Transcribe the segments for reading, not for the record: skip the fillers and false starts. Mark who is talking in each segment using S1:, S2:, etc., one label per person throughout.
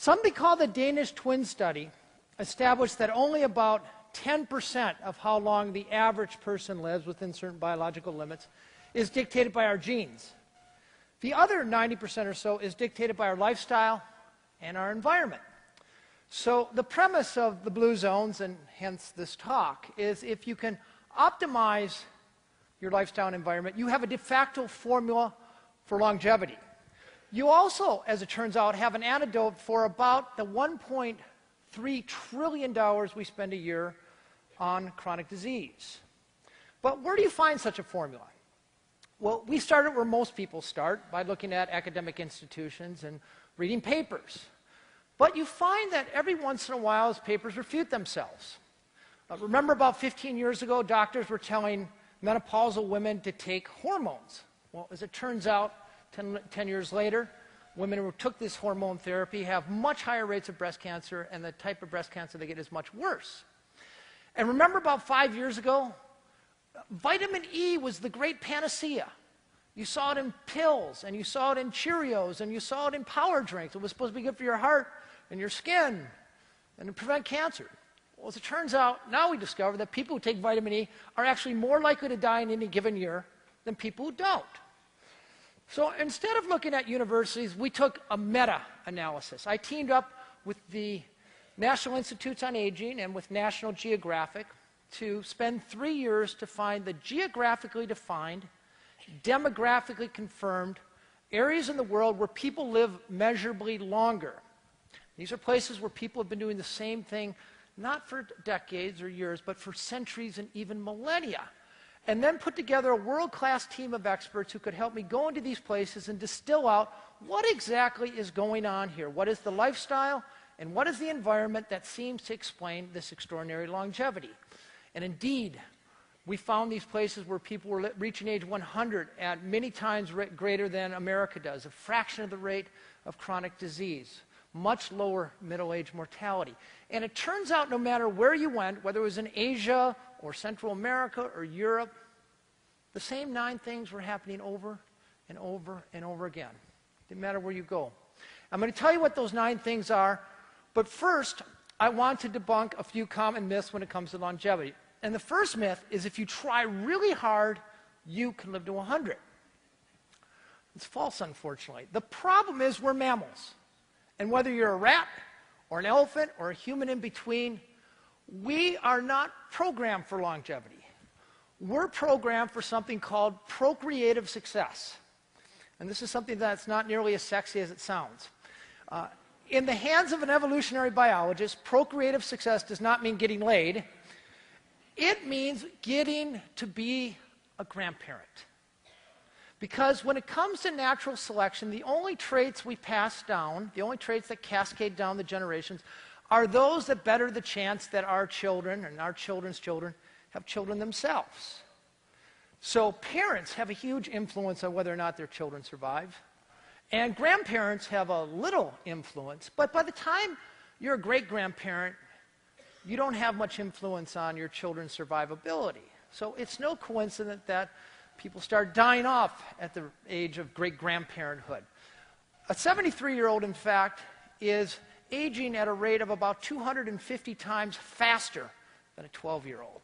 S1: Something called the Danish twin study established that only about 10% of how long the average person lives within certain biological limits is dictated by our genes. The other 90% or so is dictated by our lifestyle and our environment. So the premise of the blue zones, and hence this talk, is if you can optimize your lifestyle and environment, you have a de facto formula for longevity. You also, as it turns out, have an antidote for about the $1.3 trillion we spend a year on chronic disease. But where do you find such a formula? Well, we started where most people start, by looking at academic institutions and reading papers. But you find that every once in a while, those papers refute themselves. Remember about 15 years ago, doctors were telling menopausal women to take hormones. Well, as it turns out, 10 years later, women who took this hormone therapy have much higher rates of breast cancer, and the type of breast cancer they get is much worse. And remember about 5 years ago, vitamin E was the great panacea. You saw it in pills, and you saw it in Cheerios, and you saw it in power drinks. It was supposed to be good for your heart and your skin and to prevent cancer. Well, as it turns out, now we discover that people who take vitamin E are actually more likely to die in any given year than people who don't. So instead of looking at universities, we took a meta-analysis. I teamed up with the National Institutes on Aging and with National Geographic to spend 3 years to find the geographically defined, demographically confirmed areas in the world where people live measurably longer. These are places where people have been doing the same thing, not for decades or years, but for centuries and even millennia. And then put together a world-class team of experts who could help me go into these places and distill out what exactly is going on here. What is the lifestyle and what is the environment that seems to explain this extraordinary longevity? And indeed, we found these places where people were reaching age 100 at many times greater than America does, a fraction of the rate of chronic disease, much lower middle-age mortality. And it turns out no matter where you went, whether it was in Asia or Central America or Europe, the same 9 things were happening over and over and over again. Didn't matter where you go. I'm going to tell you what those 9 things are, but first, I want to debunk a few common myths when it comes to longevity. And the first myth is if you try really hard, you can live to 100. It's false, unfortunately. The problem is we're mammals. And whether you're a rat or an elephant or a human in between, we are not programmed for longevity. We're programmed for something called procreative success. And this is something that's not nearly as sexy as it sounds. In the hands of an evolutionary biologist, procreative success does not mean getting laid. It means getting to be a grandparent. Because when it comes to natural selection, the only traits we pass down, the only traits that cascade down the generations, are those that better the chance that our children and our children's children have children themselves. So parents have a huge influence on whether or not their children survive. And grandparents have a little influence, but by the time you're a great-grandparent, you don't have much influence on your children's survivability. So it's no coincidence that people start dying off at the age of great-grandparenthood. A 73-year-old, in fact, is aging at a rate of about 250 times faster than a 12-year-old.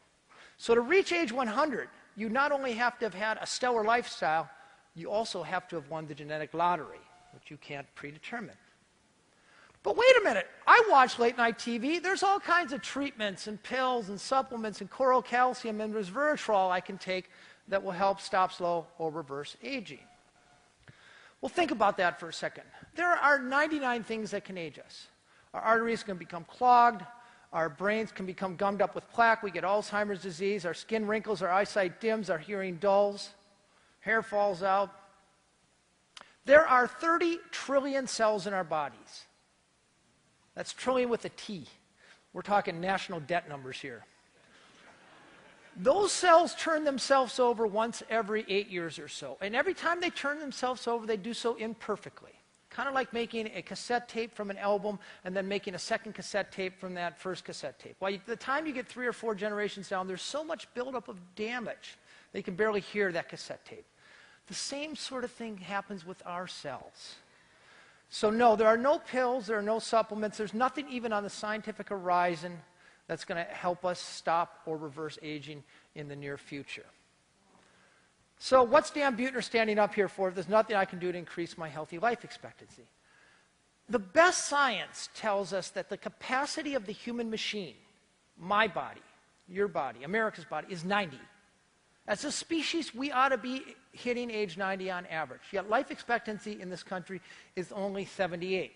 S1: So to reach age 100, you not only have to have had a stellar lifestyle, you also have to have won the genetic lottery, which you can't predetermine. But wait a minute, I watch late-night TV. There's all kinds of treatments and pills and supplements and coral calcium and resveratrol I can take that will help stop, slow, or reverse aging. Well, think about that for a second. There are 99 things that can age us. Our arteries can become clogged. Our brains can become gummed up with plaque. We get Alzheimer's disease. Our skin wrinkles. Our eyesight dims. Our hearing dulls. Hair falls out. There are 30 trillion cells in our bodies. That's trillion with a T. We're talking national debt numbers here. Those cells turn themselves over once every 8 years or so. And every time they turn themselves over, they do so imperfectly. Kind of like making a cassette tape from an album and then making a second cassette tape from that first cassette tape. By the time you get 3 or 4 generations down, there's so much buildup of damage that you can barely hear that cassette tape. The same sort of thing happens with our cells. So no, there are no pills, there are no supplements, there's nothing even on the scientific horizon that's going to help us stop or reverse aging in the near future. So what's Dan Buettner standing up here for if there's nothing I can do to increase my healthy life expectancy? The best science tells us that the capacity of the human machine, my body, your body, America's body, is 90. As a species, we ought to be hitting age 90 on average. Yet life expectancy in this country is only 78.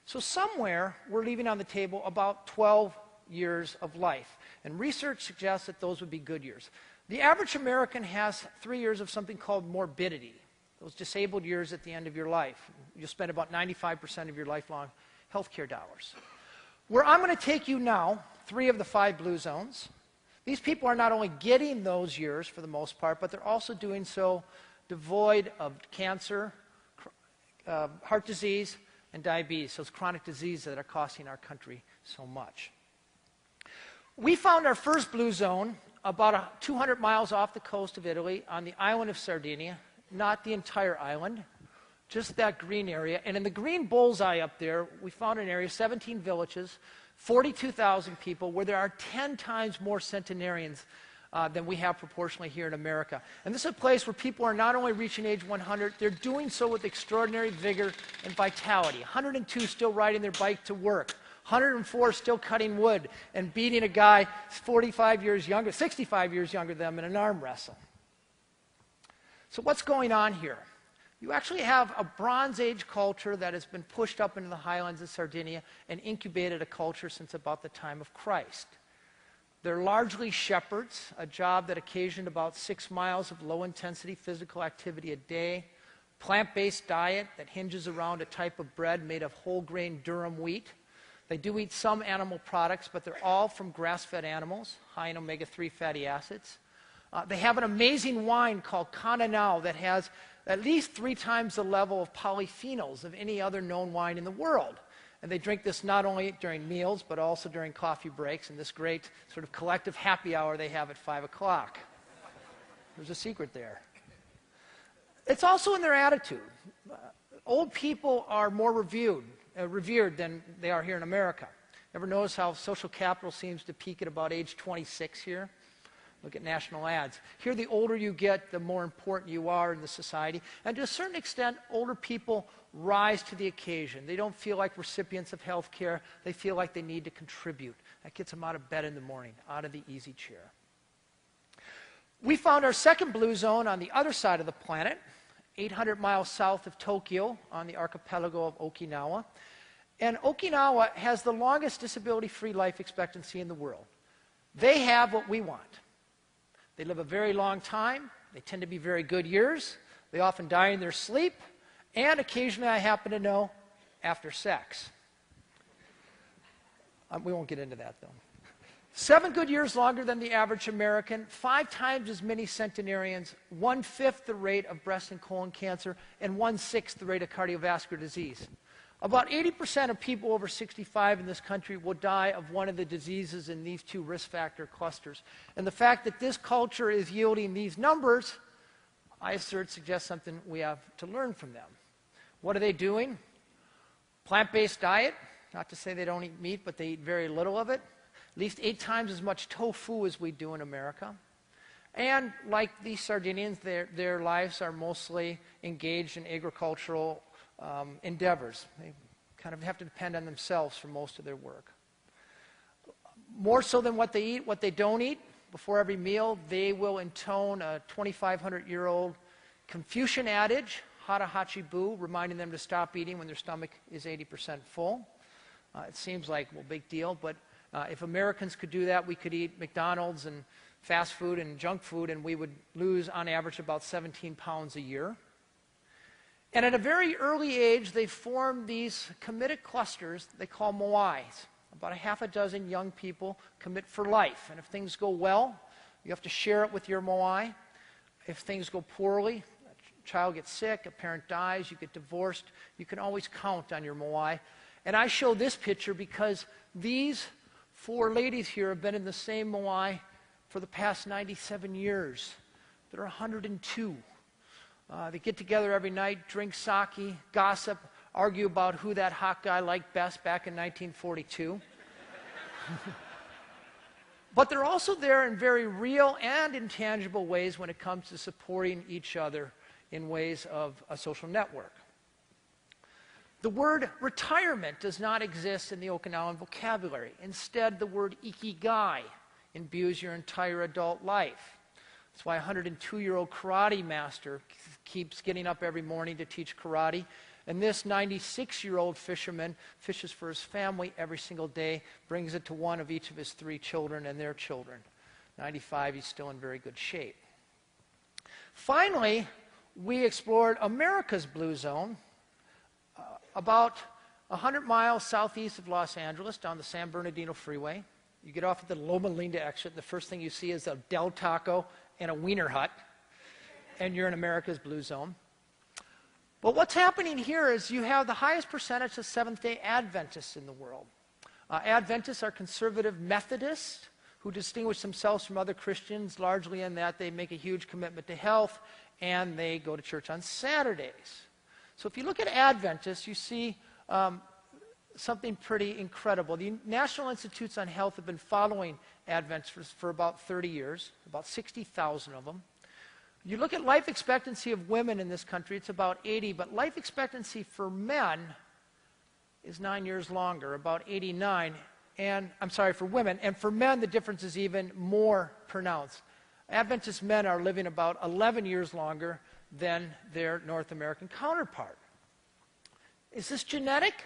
S1: So somewhere, we're leaving on the table about 12 years of life. And research suggests that those would be good years. The average American has 3 years of something called morbidity, those disabled years at the end of your life. You'll spend about 95% of your lifelong healthcare dollars. Where I'm going to take you now, 3 of the 5 blue zones, these people are not only getting those years for the most part, but they're also doing so devoid of cancer, heart disease, and diabetes, those chronic diseases that are costing our country so much. We found our first blue zone about 200 miles off the coast of Italy on the island of Sardinia, not the entire island, just that green area. And in the green bullseye up there, we found an area, 17 villages, 42,000 people, where there are 10 times more centenarians than we have proportionally here in America. And this is a place where people are not only reaching age 100, they're doing so with extraordinary vigor and vitality. 102 still riding their bike to work. 104 still cutting wood and beating a guy 45 years younger, 65 years younger than them in an arm wrestle. So what's going on here? You actually have a Bronze Age culture that has been pushed up into the highlands of Sardinia and incubated a culture since about the time of Christ. They're largely shepherds, a job that occasioned about 6 miles of low-intensity physical activity a day, plant-based diet that hinges around a type of bread made of whole-grain durum wheat. They do eat some animal products, but they're all from grass-fed animals, high in omega-3 fatty acids. They have an amazing wine called Cananao that has at least 3 times the level of polyphenols of any other known wine in the world. And they drink this not only during meals, but also during coffee breaks and this great sort of collective happy hour they have at 5 o'clock. There's a secret there. It's also in their attitude. Old people are more revered than they are here in America. Ever notice how social capital seems to peak at about age 26 here? Look at national ads. Here, the older you get, the more important you are in the society. And to a certain extent, older people rise to the occasion. They don't feel like recipients of health care. They feel like they need to contribute. That gets them out of bed in the morning, out of the easy chair. We found our second blue zone on the other side of the planet, 800 miles south of Tokyo on the archipelago of Okinawa. And Okinawa has the longest disability-free life expectancy in the world. They have what we want. They live a very long time. They tend to be very good years. They often die in their sleep. And occasionally, I happen to know, after sex. We won't get into that, though. 7 good years longer than the average American, 5 times as many centenarians, 1/5 the rate of breast and colon cancer, and 1/6 the rate of cardiovascular disease. About 80% of people over 65 in this country will die of one of the diseases in these 2 risk factor clusters. And the fact that this culture is yielding these numbers, I assert, suggests something we have to learn from them. What are they doing? Plant-based diet. Not to say they don't eat meat, but they eat very little of it. At least 8 times as much tofu as we do in America. And like these Sardinians, their lives are mostly engaged in agricultural endeavors. They kind of have to depend on themselves for most of their work. More so than what they eat, what they don't eat, before every meal, they will intone a 2,500-year-old Confucian adage, hara hachi bu, reminding them to stop eating when their stomach is 80% full. It seems like, well, big deal, but if Americans could do that, we could eat McDonald's and fast food and junk food, and we would lose, on average, about 17 pounds a year. And at a very early age, they form these committed clusters they call moais. About a half a dozen young people commit for life. And if things go well, you have to share it with your moai. If things go poorly, a child gets sick, a parent dies, you get divorced, you can always count on your moai. And I show this picture because these 4 ladies here have been in the same moai for the past 97 years. They're 102. They get together every night, drink sake, gossip, argue about who that hot guy liked best back in 1942. But they're also there in very real and intangible ways when it comes to supporting each other in ways of a social network. The word retirement does not exist in the Okinawan vocabulary. Instead, the word ikigai imbues your entire adult life. That's why a 102-year-old karate master keeps getting up every morning to teach karate. And this 96-year-old fisherman fishes for his family every single day, brings it to one of each of his 3 children and their children. 95, he's still in very good shape. Finally, we explored America's Blue Zone, about 100 miles southeast of Los Angeles, down the San Bernardino Freeway. You get off at the Loma Linda exit, and the first thing you see is a Del Taco and a Wiener Hut, and you're in America's Blue Zone. But what's happening here is you have the highest percentage of Seventh-day Adventists in the world. Adventists are conservative Methodists who distinguish themselves from other Christians largely in that they make a huge commitment to health and they go to church on Saturdays. So if you look at Adventists, you see something pretty incredible. The National Institutes on Health have been following Adventists for about 30 years, about 60,000 of them. You look at life expectancy of women in this country, it's about 80, but life expectancy for men is 9 years longer, about 89. And, I'm sorry, for women. And for men, the difference is even more pronounced. Adventist men are living about 11 years longer than their North American counterpart. Is this genetic?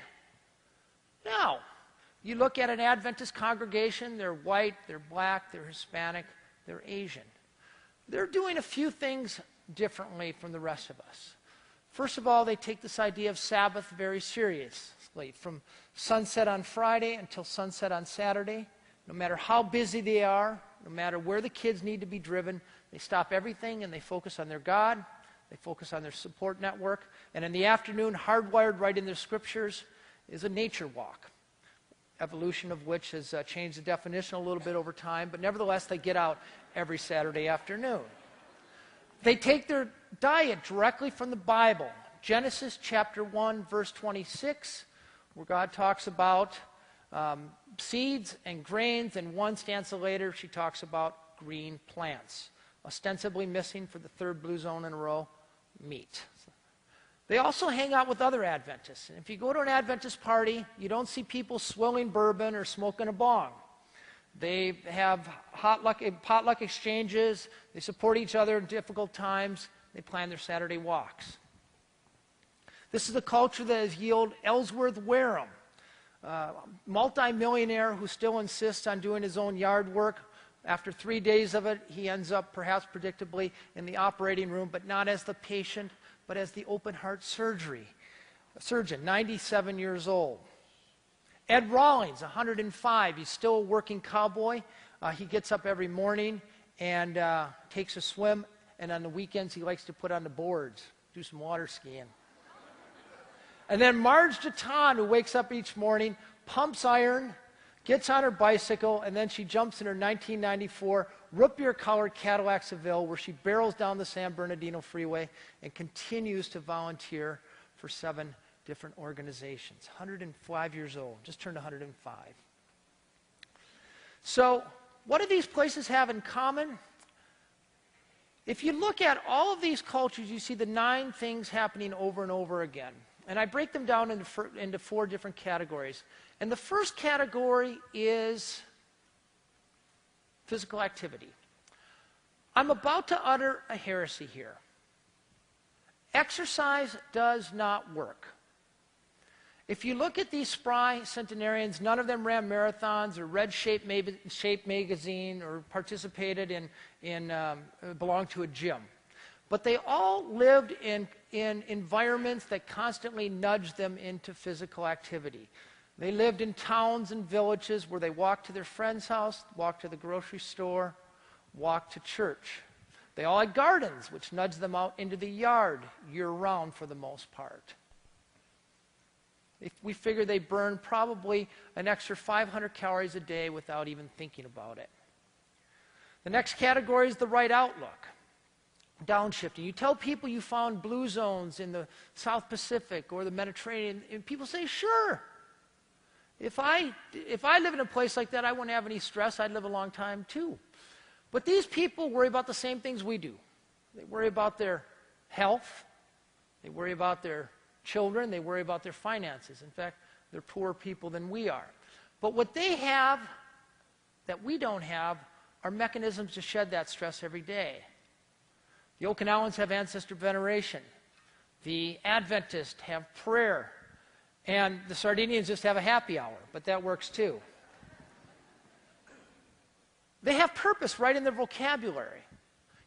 S1: No. You look at an Adventist congregation, they're white, they're black, they're Hispanic, they're Asian. They're doing a few things differently from the rest of us. First of all, they take this idea of Sabbath very seriously. From sunset on Friday until sunset on Saturday, no matter how busy they are, no matter where the kids need to be driven, they stop everything and they focus on their God. They focus on their support network. And in the afternoon, hardwired right in their scriptures, is a nature walk, evolution of which has changed the definition a little bit over time. But nevertheless, they get out every Saturday afternoon. They take their diet directly from the Bible. Genesis chapter 1, verse 26, where God talks about seeds and grains. And one stanza later, she talks about green plants. Ostensibly missing for the 3rd Blue Zone in a row, meat. They also hang out with other Adventists. And if you go to an Adventist party, you don't see people swilling bourbon or smoking a bong. They have potluck exchanges. They support each other in difficult times. They plan their Saturday walks. This is a culture that has yielded Ellsworth Wareham, multi-millionaire who still insists on doing his own yard work. After 3 days of it, he ends up, perhaps predictably, in the operating room, but not as the patient, but as the open-heart surgeon, 97 years old. Ed Rawlings, 105, he's still a working cowboy. He gets up every morning and takes a swim, and on the weekends he likes to put on the boards, do some water skiing. And then Marge Deton, who wakes up each morning, pumps iron, gets on her bicycle, and then she jumps in her 1994 root beer-colored Cadillac Seville, where she barrels down the San Bernardino Freeway and continues to volunteer for 7 different organizations. 105 years old, just turned 105. So, what do these places have in common? If you look at all of these cultures, you see the 9 things happening over and over again. And I break them down into 4 different categories. And the first category is physical activity. I'm about to utter a heresy here. Exercise does not work. If you look at these spry centenarians, none of them ran marathons or read Shape magazine or participated belonged to a gym. But they all lived in environments that constantly nudged them into physical activity. They lived in towns and villages where they walked to their friend's house, walked to the grocery store, walked to church. They all had gardens, which nudged them out into the yard year-round for the most part. We figure they burned probably an extra 500 calories a day without even thinking about it. The next category is the right outlook. downshifting. You tell people you found blue zones in the South Pacific or the Mediterranean, and people say, sure. If I live in a place like that, I wouldn't have any stress. I'd live a long time too. But these people worry about the same things we do. They worry about their health. They worry about their children. They worry about their finances. In fact, they're poorer people than we are. But what they have that we don't have are mechanisms to shed that stress every day. The Okinawans have ancestor veneration. The Adventists have prayer. And the Sardinians just have a happy hour, but that works too. They have purpose right in their vocabulary.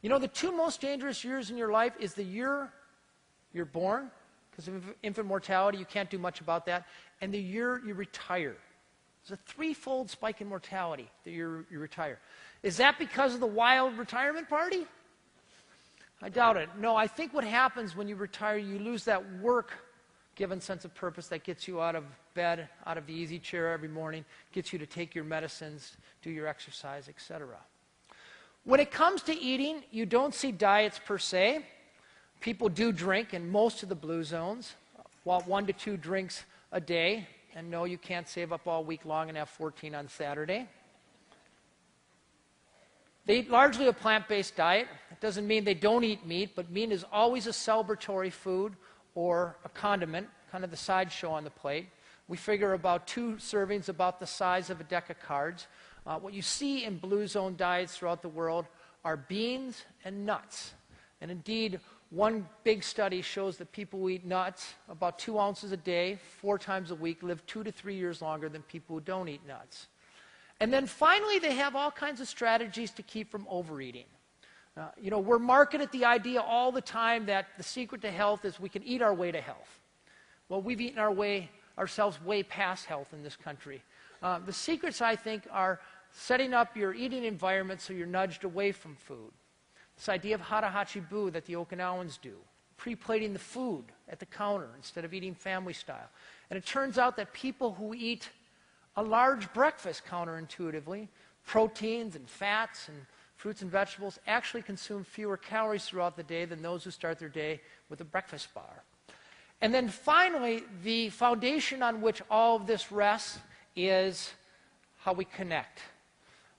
S1: You know, the two most dangerous years in your life is the year you're born, because of infant mortality, you can't do much about that, and the year you retire. There's a threefold spike in mortality the year you retire. Is that because of the wild retirement party? I doubt it. No, I think what happens when you retire, you lose that work-given sense of purpose that gets you out of bed, out of the easy chair every morning, gets you to take your medicines, do your exercise, etc. When it comes to eating, you don't see diets per se. People do drink in most of the blue zones, 1 to 2 drinks a day. And no, you can't save up all week long and have 14 on Saturday. They eat largely a plant-based diet. It doesn't mean they don't eat meat, but meat is always a celebratory food or a condiment, kind of the sideshow on the plate. We figure about 2 servings, about the size of a deck of cards. What you see in blue zone diets throughout the world are beans and nuts. And indeed, one big study shows that people who eat nuts, about 2 ounces a day, 4 times a week, live 2 to 3 years longer than people who don't eat nuts. And then finally, they have all kinds of strategies to keep from overeating. You know, we're marketed the idea all the time that the secret to health is we can eat our way to health. Well, we've eaten ourselves way past health in this country. The secrets, I think, are setting up your eating environment so you're nudged away from food. This idea of hara hachibu that the Okinawans do, pre-plating the food at the counter instead of eating family style. And it turns out that people who eat a large breakfast counterintuitively, proteins and fats and fruits and vegetables, actually consume fewer calories throughout the day than those who start their day with a breakfast bar. And then finally, the foundation on which all of this rests is how we connect.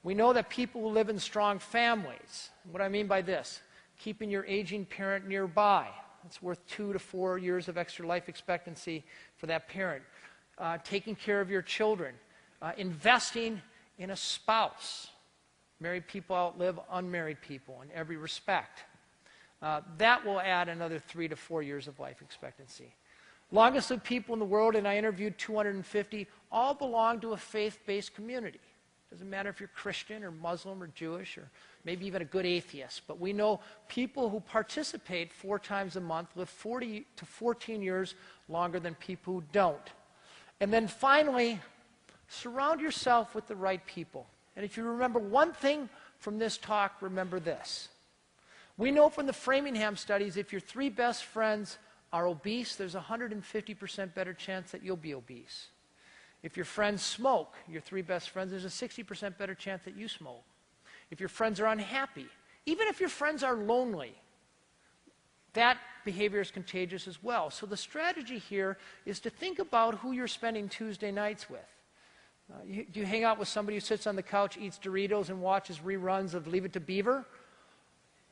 S1: We know that people who live in strong families, what I mean by this, keeping your aging parent nearby. It's worth 2 to 4 years of extra life expectancy for that parent. Taking care of your children, investing in a spouse. Married people outlive unmarried people in every respect. That will add another 3 to 4 years of life expectancy. Longest lived people in the world, and I interviewed 250, all belong to a faith-based community. Doesn't matter if you're Christian or Muslim or Jewish or maybe even a good atheist. But we know people who participate 4 times a month live 40 to 14 years longer than people who don't. And then finally, surround yourself with the right people. And if you remember one thing from this talk, remember this. We know from the Framingham studies, if your 3 best friends are obese, there's a 150% better chance that you'll be obese. If your friends smoke, your 3 best friends, there's a 60% better chance that you smoke. If your friends are unhappy, even if your friends are lonely, that behavior is contagious as well. So the strategy here is to think about who you're spending Tuesday nights with. Do you hang out with somebody who sits on the couch, eats Doritos, and watches reruns of Leave It to Beaver?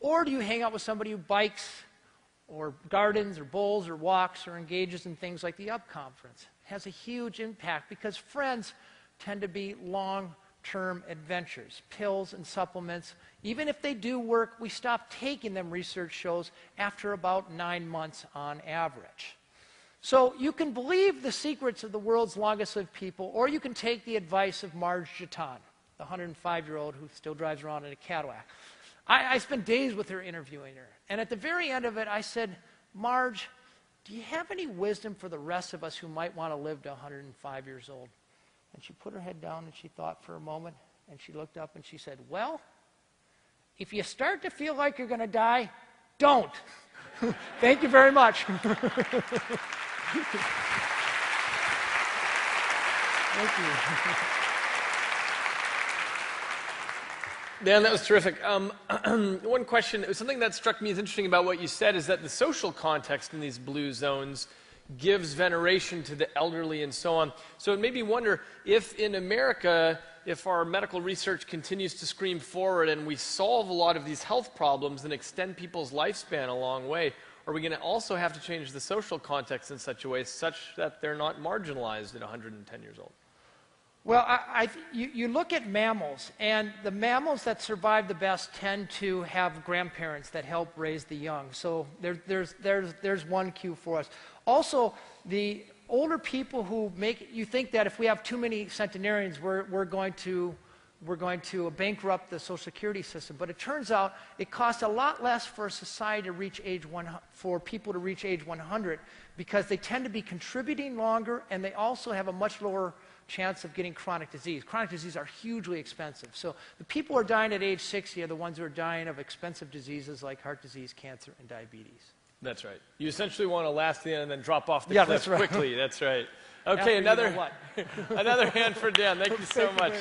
S1: Or do you hang out with somebody who bikes or gardens or bowls or walks or engages in things like the UP conference? It has a huge impact because friends tend to be long-term adventures. Pills and supplements, even if they do work, we stop taking them, research shows, after about 9 months on average. So you can believe the secrets of the world's longest-lived people, or you can take the advice of Marge Jatan, the 105-year-old who still drives around in a Cadillac. I spent days with her interviewing her, and at the very end of it, I said, Marge, do you have any wisdom for the rest of us who might want to live to 105 years old? And she put her head down and she thought for a moment, and she looked up and she said, well, if you start to feel like you're going to die, don't. Thank you very much. Thank you.
S2: Dan, that was terrific. One question, something that struck me as interesting about what you said is that the social context in these blue zones gives veneration to the elderly and so on. So it made me wonder if in America, if our medical research continues to scream forward and we solve a lot of these health problems and extend people's lifespan a long way, are we going to also have to change the social context in such a way such that they're not marginalized at 110 years old?
S1: Well, you look at mammals, and the mammals that survive the best tend to have grandparents that help raise the young. So there's one cue for us. Also, the older people who make you think that if we have too many centenarians, we're going to bankrupt the Social Security system. But it turns out it costs a lot less for a society to reach for people to reach age 100 because they tend to be contributing longer, and they also have a much lower chance of getting chronic disease. Chronic diseases are hugely expensive. So the people who are dying at age 60 are the ones who are dying of expensive diseases like heart disease, cancer, and diabetes.
S2: That's right. You essentially want to last to the end and then drop off the cliff
S1: that's right.
S2: quickly. That's right. Okay, another hand for Dan. Thank you so much.